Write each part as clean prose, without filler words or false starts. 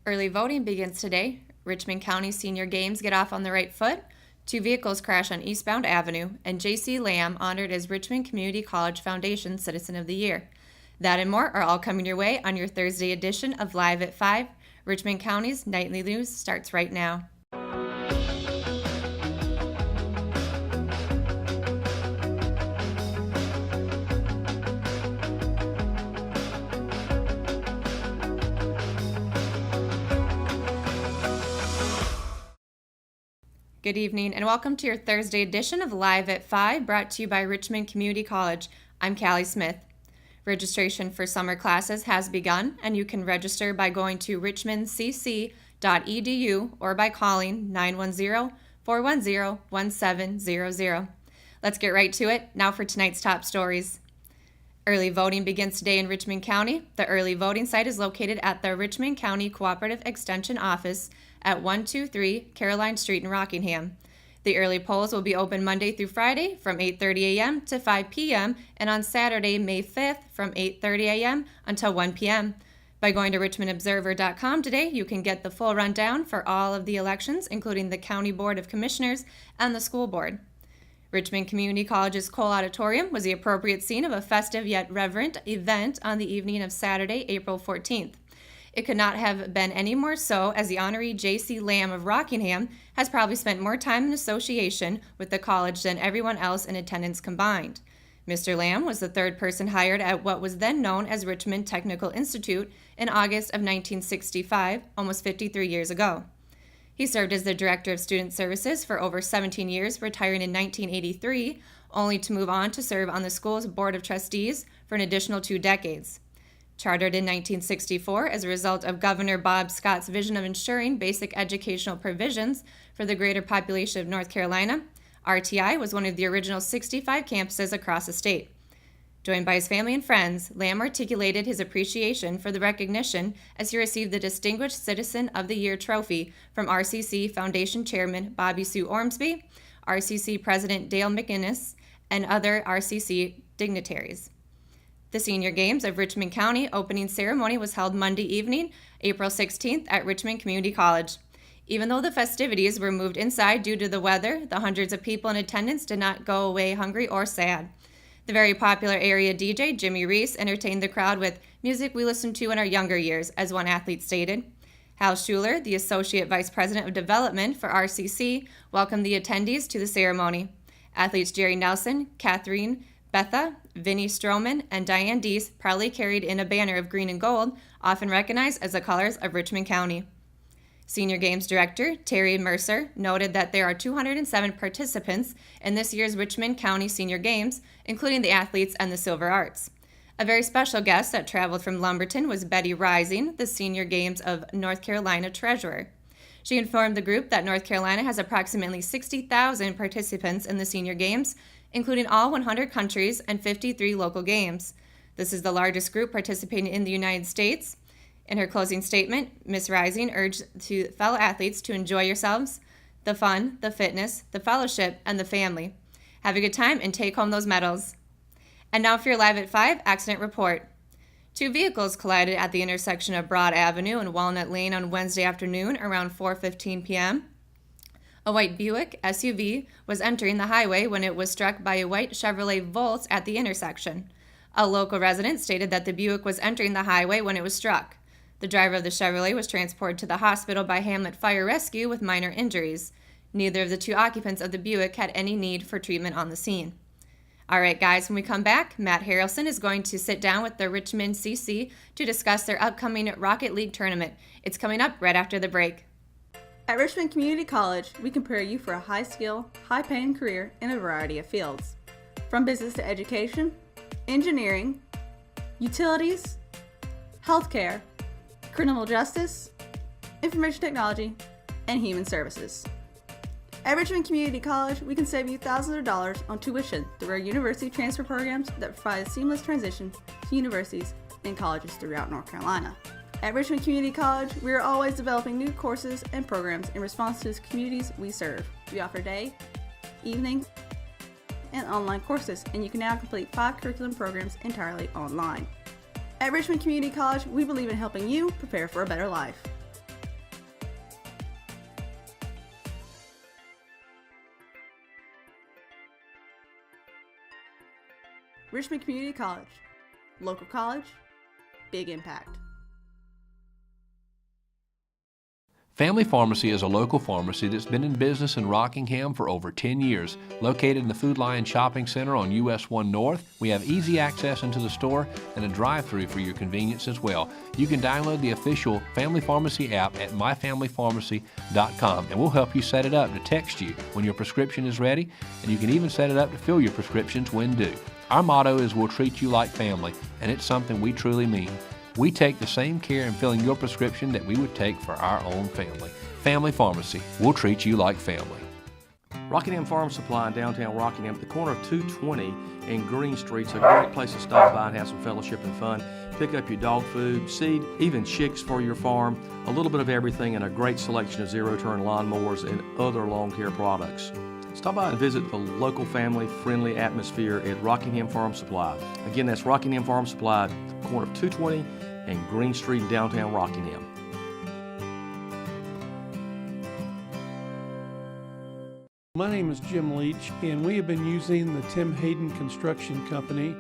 Early voting begins today. Richmond County Senior Games get off on the right foot. 2 vehicles crash on eastbound Avenue, and J.C. Lamb honored as Richmond Community College Foundation Citizen of the Year. That and more are all coming your way on your Thursday edition of Live at 5. Richmond County's nightly news starts right now. Good evening and welcome to your Thursday edition of Live at 5, brought to you by Richmond Community College. I'm Callie Smith. Registration for summer classes has begun, and you can register by going to richmondcc.edu or by calling 910-410-1700. Let's get right to it. Now for tonight's top stories. Early voting begins today in Richmond County. The early voting site is located at the Richmond County Cooperative Extension Office at 123 Caroline Street in Rockingham. The early polls will be open Monday through Friday from 8:30 a.m. to 5 p.m. and on Saturday, May 5th from 8:30 a.m. until 1 p.m. By going to richmondobserver.com today, you can get the full rundown for all of the elections, including the County Board of Commissioners and the School Board. Richmond Community College's Cole Auditorium was the appropriate scene of a festive yet reverent event on the evening of Saturday, April 14th. It could not have been any more so, as the honoree J.C. Lamb of Rockingham has probably spent more time in association with the college than everyone else in attendance combined. Mr. Lamb was the third person hired at what was then known as Richmond Technical Institute in August of 1965, almost 53 years ago. He served as the Director of Student Services for over 17 years, retiring in 1983, only to move on to serve on the school's Board of Trustees for an additional 2 decades. Chartered in 1964 as a result of Governor Bob Scott's vision of ensuring basic educational provisions for the greater population of North Carolina, RTI was one of the original 65 campuses across the state. Joined by his family and friends, Lamb articulated his appreciation for the recognition as he received the Distinguished Citizen of the Year trophy from RCC Foundation Chairman Bobby Sue Ormsby, RCC President Dale McInnes, and other RCC dignitaries. The Senior Games of Richmond County opening ceremony was held Monday evening, April 16th at Richmond Community College. Even though the festivities were moved inside due to the weather, the hundreds of people in attendance did not go away hungry or sad. The very popular area DJ, Jimmy Reese, entertained the crowd with music we listened to in our younger years, as one athlete stated. Hal Schuler, the Associate Vice President of Development for RCC, welcomed the attendees to the ceremony. Athletes Jerry Nelson, Catherine Betha, Vinnie Stroman, and Diane Deese proudly carried in a banner of green and gold, often recognized as the colors of Richmond County. Senior Games Director Terry Mercer noted that there are 207 participants in this year's Richmond County Senior Games, including the athletes and the Silver Arts. A very special guest that traveled from Lumberton was Betty Rising, the Senior Games of North Carolina treasurer. She informed the group that North Carolina has approximately 60,000 participants in the Senior Games, including all 100 countries and 53 local games. This is the largest group participating in the United States. In her closing statement, Ms. Rising urged to fellow athletes to enjoy yourselves, the fun, the fitness, the fellowship, and the family. Have a good time and take home those medals. And now for your Live at 5 accident report. 2 vehicles collided at the intersection of Broad Avenue and Walnut Lane on Wednesday afternoon around 4:15 p.m. A white Buick SUV was entering the highway when it was struck by a white Chevrolet Volt at the intersection. A local resident stated that the Buick was entering the highway when it was struck. The driver of the Chevrolet was transported to the hospital by Hamlet Fire Rescue with minor injuries. Neither of the 2 occupants of the Buick had any need for treatment on the scene. All right, guys, when we come back, Matt Harrelson is going to sit down with the Richmond CC to discuss their upcoming Rocket League tournament. It's coming up right after the break. At Richmond Community College, we can prepare you for a high-skill, high-paying career in a variety of fields. From business to education, engineering, utilities, healthcare, criminal justice, information technology, and human services. At Richmond Community College, we can save you thousands of dollars on tuition through our university transfer programs that provide a seamless transition to universities and colleges throughout North Carolina. At Richmond Community College, we are always developing new courses and programs in response to the communities we serve. We offer day, evening, and online courses, and you can now complete 5 curriculum programs entirely online. At Richmond Community College, we believe in helping you prepare for a better life. Richmond Community College. Local college, big impact. Family Pharmacy is a local pharmacy that's been in business in Rockingham for over 10 years. Located in the Food Lion Shopping Center on US 1 North, we have easy access into the store and a drive-thru for your convenience as well. You can download the official Family Pharmacy app at myfamilypharmacy.com, and we'll help you set it up to text you when your prescription is ready, and you can even set it up to fill your prescriptions when due. Our motto is we'll treat you like family, and it's something we truly mean. We take the same care in filling your prescription that we would take for our own family. Family Pharmacy, we'll treat you like family. Rockingham Farm Supply in downtown Rockingham at the corner of 220 and Green Street's a great place to stop by and have some fellowship and fun. Pick up your dog food, seed, even chicks for your farm, a little bit of everything, and a great selection of zero-turn lawnmowers and other lawn care products. Stop by and visit the local family-friendly atmosphere at Rockingham Farm Supply. Again, that's Rockingham Farm Supply, corner of 220 and Green Street in downtown Rockingham. My name is Jim Leach, and we have been using the Tim Hayden Construction Company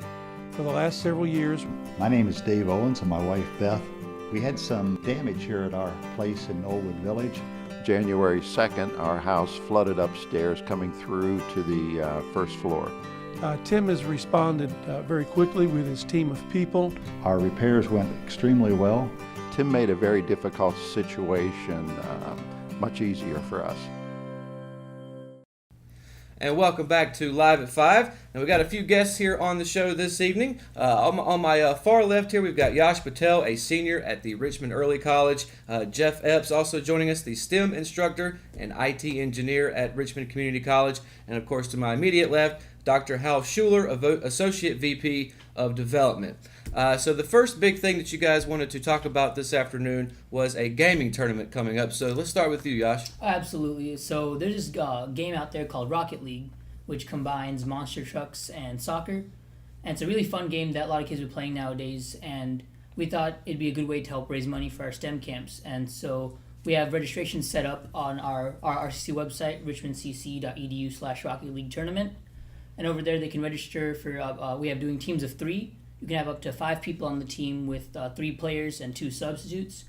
for the last several years. My name is Dave Owens and my wife Beth. We had some damage here at our place in Knollwood Village. January 2nd, our house flooded upstairs coming through to the first floor. Tim has responded very quickly with his team of people. Our repairs went extremely well. Tim made a very difficult situation much easier for us. And welcome back to Live at 5. And we got a few guests here on the show this evening. On my far left here, we've got Yash Patel, a senior at the Richmond Early College. Jeff Epps also joining us, the STEM instructor and IT engineer at Richmond Community College. And of course, to my immediate left, Dr. Hal Schuler, Associate VP of Development. So the first big thing that you guys wanted to talk about this afternoon was a gaming tournament coming up. So let's start with you, Yash. Absolutely. So there's this game out there called Rocket League, which combines monster trucks and soccer. And it's a really fun game that a lot of kids are playing nowadays. And we thought it'd be a good way to help raise money for our STEM camps. And so we have registration set up on our RCC website, richmondcc.edu/Rocket League Tournament. And over there they can register for, we have doing teams of 3. You can have up to 5 people on the team with 3 players and 2 substitutes.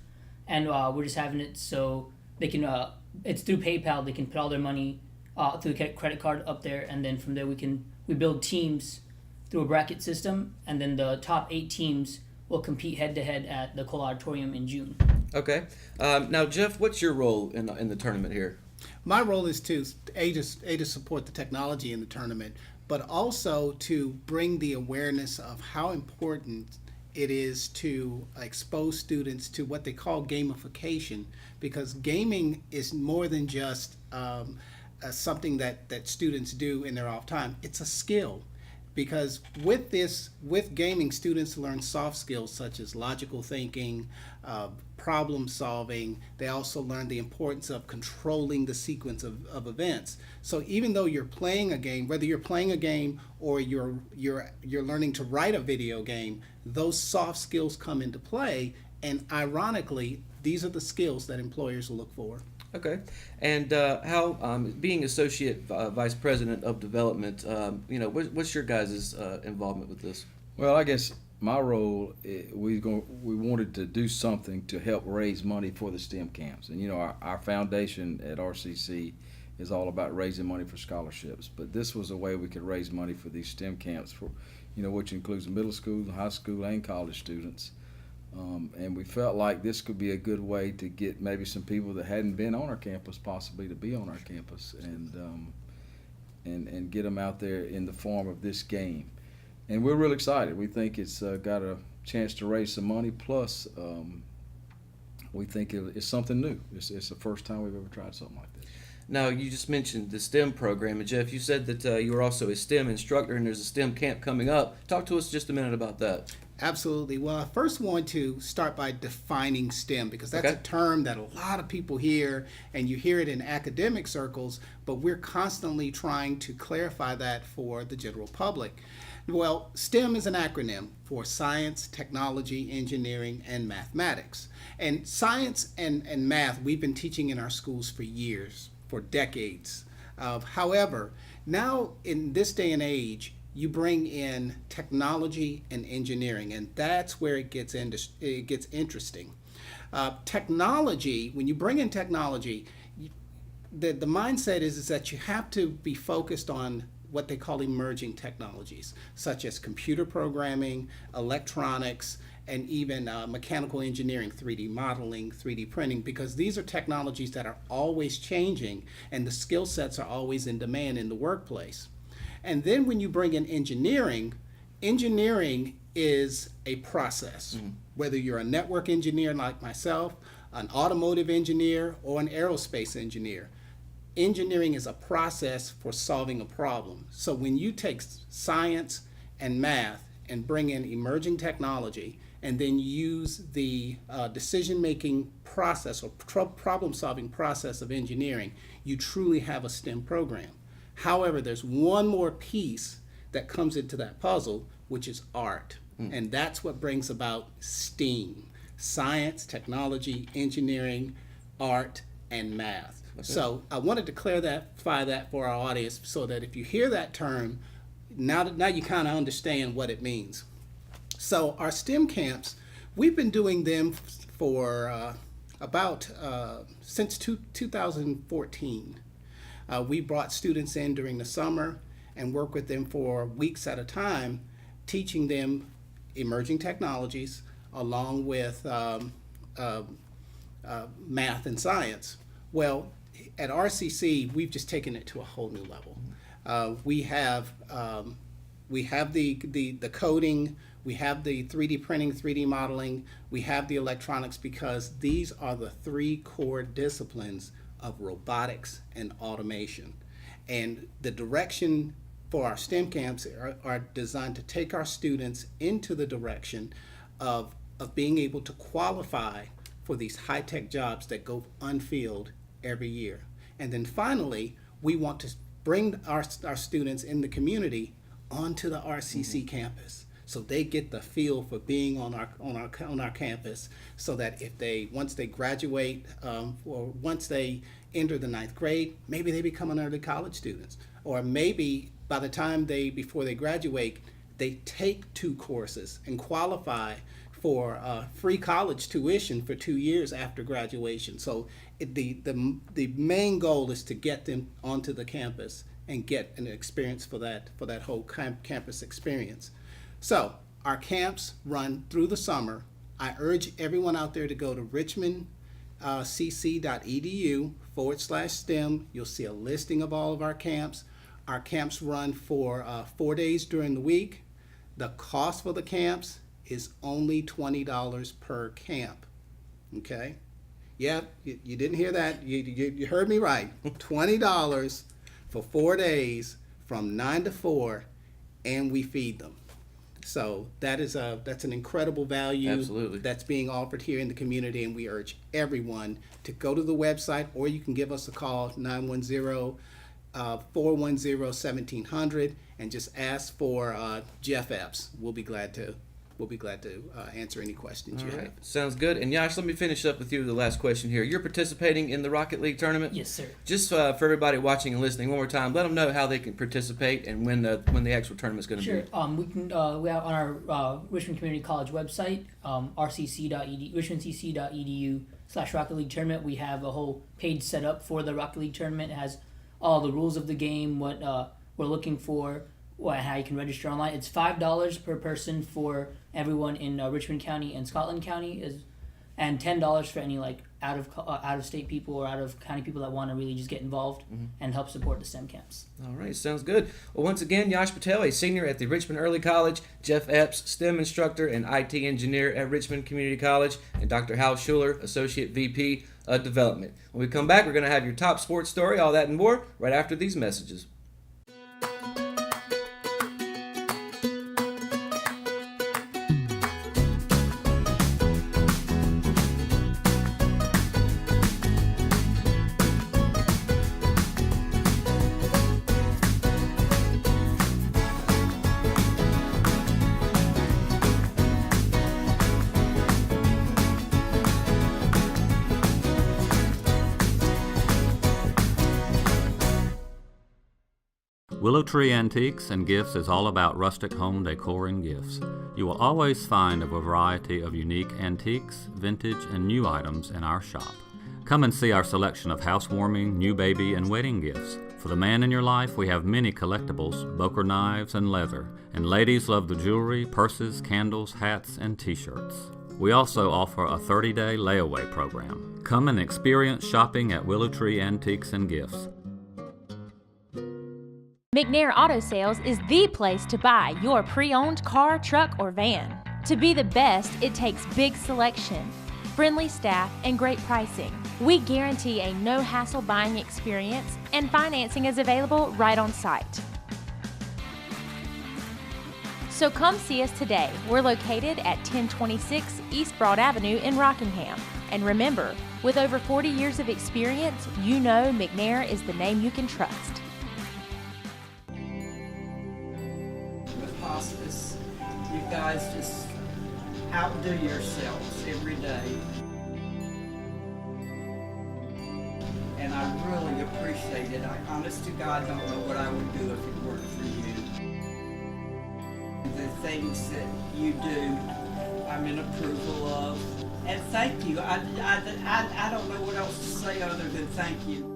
And we're just having it so they can, it's through PayPal, they can put all their money through the credit card up there. And then from there we build teams through a bracket system. And then the top 8 teams will compete head-to-head at the Cole Auditorium in June. Okay. Now, Jeff, what's your role in the tournament here? My role is to support the technology in the tournament, but also to bring the awareness of how important it is to expose students to what they call gamification, because gaming is more than just something that students do in their off time. It's a skill, because with gaming, students learn soft skills such as logical thinking, problem solving. They also learn the importance of controlling the sequence of events. So even though you're playing a game, whether you're playing a game or you're learning to write a video game, those soft skills come into play. And ironically, these are the skills that employers look for. Okay. And how, being Associate Vice President of Development, what's your guys' involvement with this? Well, I guess my role, we wanted to do something to help raise money for the STEM camps. And, our foundation at RCC is all about raising money for scholarships. But this was a way we could raise money for these STEM camps, for, which includes middle school, high school, and college students. And we felt like this could be a good way to get maybe some people that hadn't been on our campus possibly to be on our campus, and get them out there in the form of this game. And we're real excited. We think it's got a chance to raise some money, plus we think it's something new. It's the first time we've ever tried something like this. Now, you just mentioned the STEM program, and Jeff, you said that you were also a STEM instructor, and there's a STEM camp coming up. Talk to us just a minute about that. Absolutely. Well, I first want to start by defining STEM, because that's a term that a lot of people hear, and you hear it in academic circles, but we're constantly trying to clarify that for the general public. Well, STEM is an acronym for science, technology, engineering, and mathematics. And science and math we've been teaching in our schools for years, for decades. However, now in this day and age, you bring in technology and engineering, and that's where it gets interesting. Technology, when you bring in technology, the mindset is that you have to be focused on what they call emerging technologies, such as computer programming, electronics, and even mechanical engineering, 3D modeling, 3D printing, because these are technologies that are always changing and the skill sets are always in demand in the workplace. And then when you bring in engineering, engineering is a process. Whether you're a network engineer like myself, an automotive engineer, or an aerospace engineer, engineering is a process for solving a problem. So when you take science and math and bring in emerging technology and then use the decision-making process or problem-solving process of engineering, you truly have a STEM program. However, there's one more piece that comes into that puzzle, which is art. And that's what brings about STEAM: science, technology, engineering, art, and math. Okay. So I wanted to clarify that for our audience so that if you hear that term, now you kind of understand what it means. So our STEM camps, we've been doing them for since 2014. We brought students in during the summer and work with them for weeks at a time, teaching them emerging technologies along with math and science. Well, at RCC, we've just taken it to a whole new level. We have the coding, we have the 3D printing, 3D modeling, we have the electronics, because these are the three core disciplines of robotics and automation. And the direction for our STEM camps are designed to take our students into the direction of being able to qualify for these high-tech jobs that go unfilled every year. And then finally, we want to bring our students in the community onto the RCC campus, so they get the feel for being on our campus, so that once they graduate or once they enter the 9th grade, maybe they become an early college students, or maybe by the time before they graduate, they take 2 courses and qualify for free college tuition for 2 years after graduation. So the main goal is to get them onto the campus and get an experience for that whole campus experience. So our camps run through the summer. I urge everyone out there to go to richmondcc.edu/STEM. You'll see a listing of all of our camps. Our camps run for 4 days during the week. The cost for the camps is only $20 per camp. Okay? Yeah, you didn't hear that. You heard me right. $20 for 4 days from 9 to 4, and we feed them. So that's an incredible value. Absolutely. That's being offered here in the community, and we urge everyone to go to the website, or you can give us a call, 910-410-1700, and just ask for Jeff Epps. We'll be glad to answer any questions you have. Sounds good. And Yash, let me finish up with you the last question here. You're participating in the Rocket League tournament? Yes, sir. Just for everybody watching and listening, one more time, let them know how they can participate and when the actual tournament's going to be. Sure. We can we have on our Richmond Community College website, richmondcc.edu/Rocket League tournament. We have a whole page set up for the Rocket League tournament. It has all the rules of the game, what we're looking for, how you can register online. It's $5 per person for everyone in Richmond County and Scotland County, and $10 for any out of state people or out of county people that want to really just get involved and help support the STEM camps. All right, sounds good. Well, once again, Yash Patel, a senior at the Richmond Early College, Jeff Epps, STEM instructor and IT engineer at Richmond Community College, and Dr. Hal Schuler, associate VP of development. When we come back, we're going to have your top sports story, all that and more, right after these messages. Willow Tree Antiques and Gifts is all about rustic home decor and gifts. You will always find a variety of unique antiques, vintage, and new items in our shop. Come and see our selection of housewarming, new baby, and wedding gifts. For the man in your life, we have many collectibles, Boker knives, and leather. And ladies love the jewelry, purses, candles, hats, and t-shirts. We also offer a 30-day layaway program. Come and experience shopping at Willow Tree Antiques and Gifts. McNair Auto Sales is the place to buy your pre-owned car, truck, or van. To be the best, it takes big selection, friendly staff, and great pricing. We guarantee a no-hassle buying experience, and financing is available right on site. So come see us today. We're located at 1026 East Broad Avenue in Rockingham. And remember, with over 40 years of experience, you know McNair is the name you can trust. With hospice, you guys just outdo yourselves every day. And I really appreciate it. I honest to God don't know what I would do if it weren't for you. The things that you do, I'm in approval of. And thank you. I don't know what else to say other than thank you.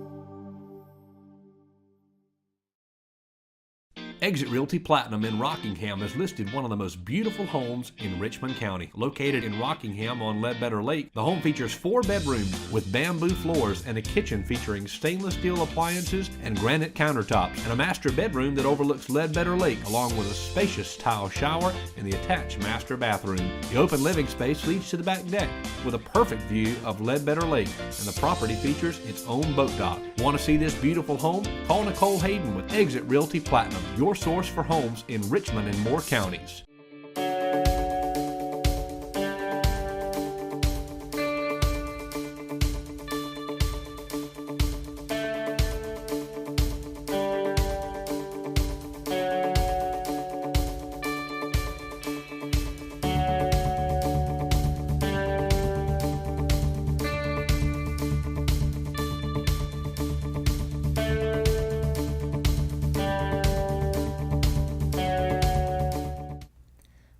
Exit Realty Platinum in Rockingham has listed one of the most beautiful homes in Richmond County. Located in Rockingham on Ledbetter Lake, the home features 4 bedrooms with bamboo floors and a kitchen featuring stainless steel appliances and granite countertops, and a master bedroom that overlooks Ledbetter Lake, along with a spacious tile shower and the attached master bathroom. The open living space leads to the back deck with a perfect view of Ledbetter Lake, and the property features its own boat dock. Want to see this beautiful home? Call Nicole Hayden with Exit Realty Platinum, your source for homes in Richmond and Moore counties.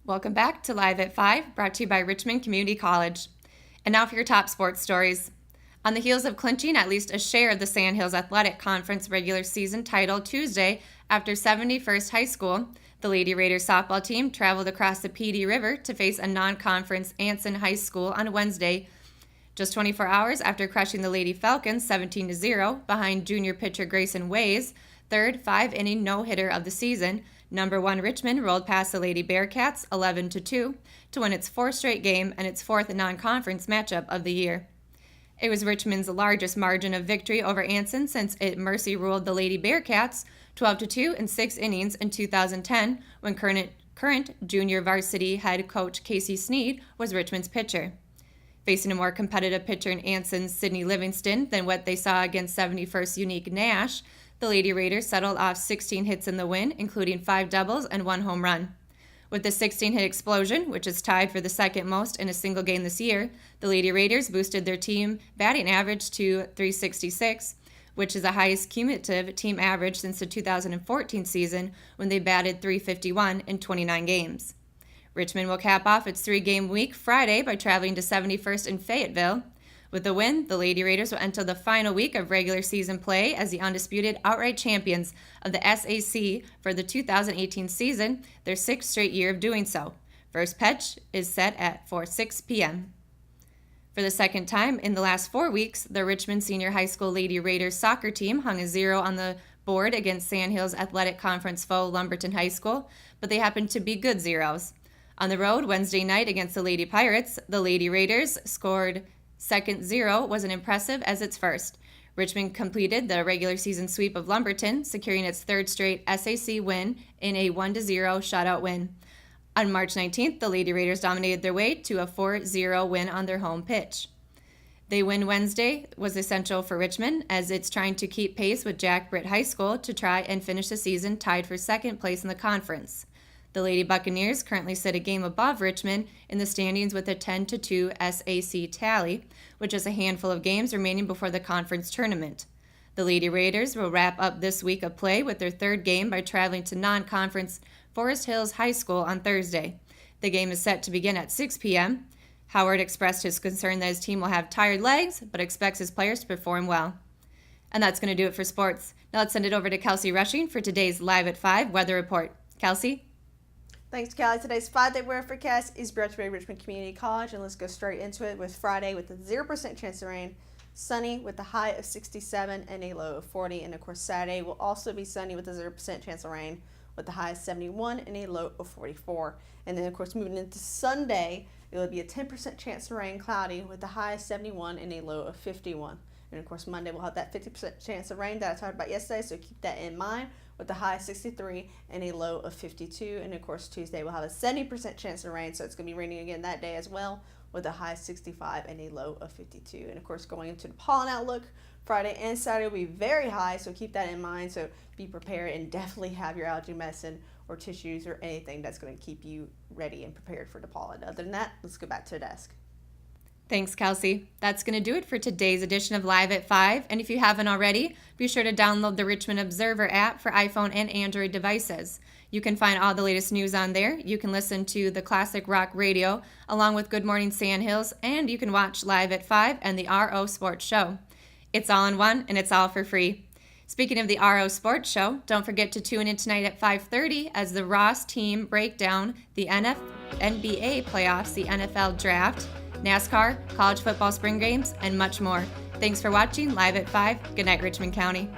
Welcome back to Live at 5, brought to you by Richmond Community College. And now for your top sports stories. On the heels of clinching at least a share of the Sandhills Athletic Conference regular season title Tuesday after 71st High School, the Lady Raiders softball team traveled across the PD River to face a non-conference Anson High School on Wednesday, just 24 hours after crushing the Lady Falcons 17-0 behind junior pitcher Grayson Way's third 5-inning no-hitter of the season. Number 1 Richmond rolled past the Lady Bearcats 11-2 to win its 4th straight game and its 4th non-conference matchup of the year. It was Richmond's largest margin of victory over Anson since it mercy ruled the Lady Bearcats 12-2 in 6 innings in 2010 when current junior varsity head coach Casey Sneed was Richmond's pitcher. Facing a more competitive pitcher in Anson's Sydney Livingston than what they saw against 71st Unique Nash, the Lady Raiders settled off 16 hits in the win, including 5 doubles and 1 home run. With the 16-hit explosion, which is tied for the second most in a single game this year, the Lady Raiders boosted their team batting average to .366, which is the highest cumulative team average since the 2014 season when they batted .351 in 29 games. Richmond will cap off its 3-game week Friday by traveling to 71st in Fayetteville. With the win, the Lady Raiders will enter the final week of regular season play as the undisputed outright champions of the SAC for the 2018 season, their 6th straight year of doing so. First pitch is set for 6 p.m. For the second time in the last 4 weeks, the Richmond Senior High School Lady Raiders soccer team hung a 0 on the board against Sandhills Athletic Conference foe Lumberton High School, but they happened to be good zeros. On the road Wednesday night against the Lady Pirates, the Lady Raiders scored second 0 was as impressive as its first. Richmond completed the regular season sweep of Lumberton, securing its 3rd straight SAC win in a 1-0 shutout win. On March 19th, the Lady Raiders dominated their way to a 4-0 win on their home pitch. They win Wednesday was essential for Richmond as it's trying to keep pace with Jack Britt High School to try and finish the season tied for 2nd place in the conference. The Lady Buccaneers currently sit a game above Richmond in the standings with a 10-2 SAC tally, which is a handful of games remaining before the conference tournament. The Lady Raiders will wrap up this week of play with their third game by traveling to non-conference Forest Hills High School on Thursday. The game is set to begin at 6 p.m. Howard expressed his concern that his team will have tired legs, but expects his players to perform well. And that's going to do it for sports. Now let's send it over to Kelsey Rushing for today's Live at 5 weather report. Kelsey? Thanks, Callie. Today's 5-day weather forecast is brought to you by Richmond Community College, and let's go straight into it with Friday with a 0% chance of rain, sunny with a high of 67 and a low of 40, and of course Saturday will also be sunny with a 0% chance of rain with a high of 71 and a low of 44. And then of course moving into Sunday, it will be a 10% chance of rain, cloudy with a high of 71 and a low of 51. And of course Monday we'll have that 50% chance of rain that I talked about yesterday, so keep that in mind, with a high of 63 and a low of 52. And of course Tuesday we'll have a 70% chance of rain, so it's going to be raining again that day as well, with a high of 65 and a low of 52. And of course going into the pollen outlook, Friday and Saturday will be very high, so keep that in mind. So be prepared and definitely have your allergy medicine or tissues or anything that's going to keep you ready and prepared for the pollen. Other than that, let's go back to the desk. Thanks, Kelsey. That's going to do it for today's edition of Live at 5. And if you haven't already, be sure to download the Richmond Observer app for iPhone and Android devices. You can find all the latest news on there. You can listen to the classic rock radio along with Good Morning Sandhills, and you can watch Live at 5 and the RO Sports Show. It's all in one, and it's all for free. Speaking of the RO Sports Show, don't forget to tune in tonight at 5:30 as the Ross team break down the NBA playoffs, the NFL draft, NASCAR, college football spring games, and much more. Thanks for watching Live at 5. Good night, Richmond County.